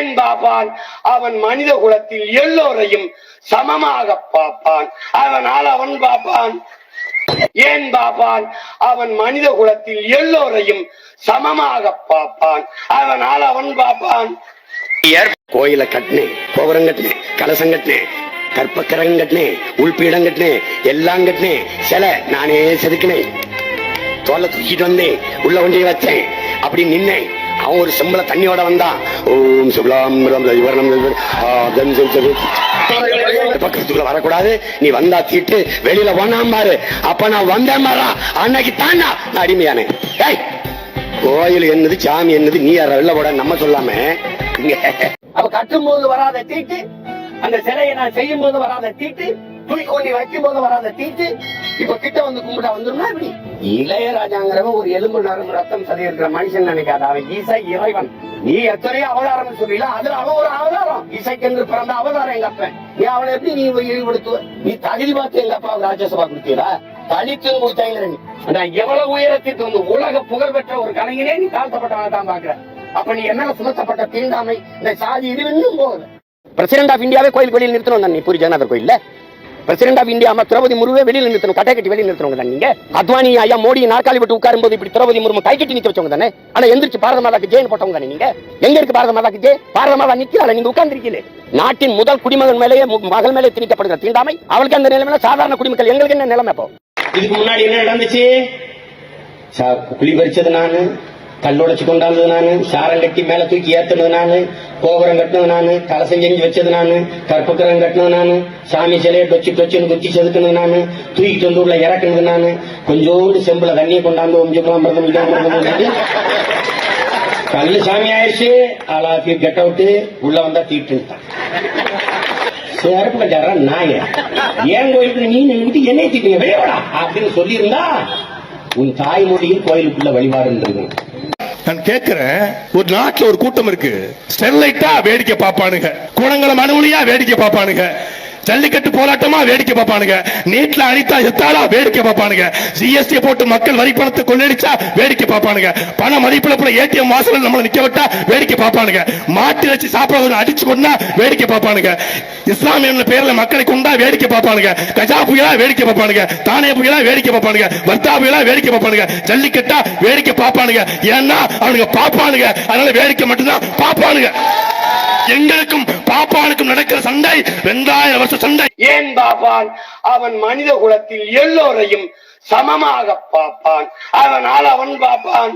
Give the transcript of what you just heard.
ஏன் பார்ப்பான்? அவன் மனித குலத்தில் எல்லோரையும் சமமாக பார்ப்பான். அதனால் அவன் பார்ப்பான். ஏன் பார்ப்பான்? அவன் மனித குலத்தில் எல்லோரையும் சமமாக பார்ப்பான். அதனால் அவன் பார்ப்பான். கோயில கட்டினேன், கோபுரம் கட்டினேன், கலசம் கட்டினேன், கற்பக்கரம் கட்டினேன், உள்பீடம் கட்டினேன், எல்லாம் கட்டினேன். சில நானே செதுக்கினேன், தோலை தூக்கிட்டு வந்தேன், உள்ள வண்டியை வச்சேன், அப்படி நின்னேன். அவன் ஒரு செம்பள தண்ணியோட வந்தான். ஓம் சுப்லாம் பக்கத்துக்குள்ள வரக்கூடாது, நீ வந்தா தீட்டு, வெளியில போனாம் பாரு. அப்ப நான் வந்தேன் மாறா, அன்னைக்கு தாண்டா நான் அடிமையானேன். கோயில் என்னது, சாமி என்னது, நீ யார வெளில போட நம்ம சொல்லாம. அப்ப கட்டும் போது வராத தீட்டு, அந்த சிலையை நான் செய்யும் போது வராத தீட்டு, துணி கொண்டி வைக்கும் போது வராத தீட்டு, இப்ப கிட்ட வந்து கும்பிட்டா வந்துருமா? இப்படி இளையராஜாங்கிறவன் ஒரு எலும்பு நரம்பு ரத்தம் சரி இருக்கிற மனுஷன் நினைக்காத. அவன் ஈசை இறைவன். நீ எத்தனையோ அவதாரம் சொல்லல, அதுல அவன் ஒரு அவதாரம். இசைக்கென்று பிறந்த அவதாரம் எங்க அப்ப. நீ அவனை எப்படி நீ ஈடுபடுத்துவ? நீ தகுதி பார்த்து எங்க அப்பா ராஜ்யசபா கொடுத்தீரா? தலித்துன்னு கொடுத்தாங்க. நான் எவ்வளவு உயரத்திற்கு வந்து உலக புகழ் பெற்ற ஒரு கலைஞனே நீ தாழ்த்தப்பட்டவனை தான் பாக்குற. அப்ப நீ என்ன சுமத்தப்பட்ட தீண்டாமை, இந்த சாதி இது இன்னும் போகுது. பிரசிடென்ட் ஆஃப் இந்தியாவே கோயில் வெளியில் நிறுத்தணும். நீ பூரி ஜெகநாதர் கோயில்ல பிரசிடென்ட் ஆஃப் இந்தியா திரௌபதி முர்முவே வெளியில் நிறுத்தணும், கட்டை கட்டி வெளியில் நிறுத்தணும். நீங்க அத்வானி ஐயா மோடி நாற்காலி விட்டு உட்காரும் போது இப்படி திரௌபதி முர்மு கை கட்டி நிக்க வச்சவங்க தானே. ஆனா எந்திரிச்சு பாரத மாதாக்கு ஜெயின் போட்டவங்க தானே. நீங்க எங்க இருக்கு பாரத மாதாக்கு ஜெய்? பாரத மாதா நிக்கிறாள், நீங்க உட்கார்ந்துருக்கீங்க. நாட்டின் முதல் குடிமகன் மேலேயே மகள் மேலே திணிக்கப்படுகிற தீண்டாமை, அவளுக்கு அந்த நிலைமையில சாதாரண குடிமக்கள் எங்களுக்கு என்ன நிலைமை? இப்போ இதுக்கு முன்னாடி என்ன நடந்துச்சு? குழி பறிச்சது நானு, கல்லுடைச்சு கொண்டாந்தது நானு, சாரம் கட்டி மேல தூக்கி ஏத்துனது நானு, கோபுரம் கட்டினது நானு, கலசம் செஞ்சு வச்சது நானு, கற்பக்கரம் கட்டினது நானு, சாமி சிலையை டொச்சுன்னு குத்தி செதுக்கினது நானு, தூக்கிட்டு வந்து உள்ள இறக்குனது நானு, கொஞ்சோண்டு செம்புல தண்ணியை கொண்டாந்து கல்லு சாமி ஆயிடுச்சு. ஆளாக்கி கெட் அவுட்டு, உள்ள வந்தா தீட்டு சேர்ப்புக்கார நாய ஏன் கோயிலுக்கு நீ நின்றுட்டு என்னை தீட்டீங்க வெளியோடா அப்படின்னு சொல்லி இருந்தா உன் தாய்மொழியில் கோயிலுக்குள்ள வழிபாடு இருந்திருக்கும். நான் கேட்கிறேன், ஒரு நாட்டுல ஒரு கூட்டம் இருக்கு, ஸ்டெர்லைட்டா வேடிக்கை பாப்பானுங்க, குணங்களை மனுவலியா வேடிக்கை பாப்பானுங்க, ஜல்லிக்கட்டு போராட்டமா வேடிக்கை பார்ப்பானுங்க, நீட்ல அனிதா எத்தாளா வேடிக்கை பார்ப்பானுங்க, ஜிஎஸ்டி போட்டு மக்கள் வரி பணத்தை கொள்ளடிச்சா வேடிக்கை பார்ப்பானுங்க, பண மதிப்பிழப்புல ஏடிஎம் வாசல்ல நம்மள நிக்க விட்டா வேடிக்கை பார்ப்பானுங்க, மாட்டு வச்சு சாப்பிட அடிச்சு கொண்டா வேடிக்கை பார்ப்பானுங்க, இஸ்லாமிய பேர்ல மக்களை கொண்டா வேடிக்கை பார்ப்பானுங்க, கஜா புயலா வேடிக்கை பார்ப்பானுங்க, தானே புயலா வேடிக்கை பார்ப்பானுங்க, வர்த்தா புயலா வேடிக்கை பார்ப்பானுங்க, ஜல்லிக்கட்டா வேடிக்கை பார்ப்பானுங்க. ஏன்னா அவனுங்க பார்ப்பானுங்க, அதனால வேடிக்கை மட்டும்தான் பார்ப்பானுங்க. எங்களுக்கும் பாப்பானுக்கும் நடக்கிற சண்டை 2000 வருஷ சண்டை. ஏன் பார்ப்பான்? அவன் மனித குலத்தில் எல்லோரையும் சமமாக பார்ப்பான். அதனால் அவன் பார்ப்பான்.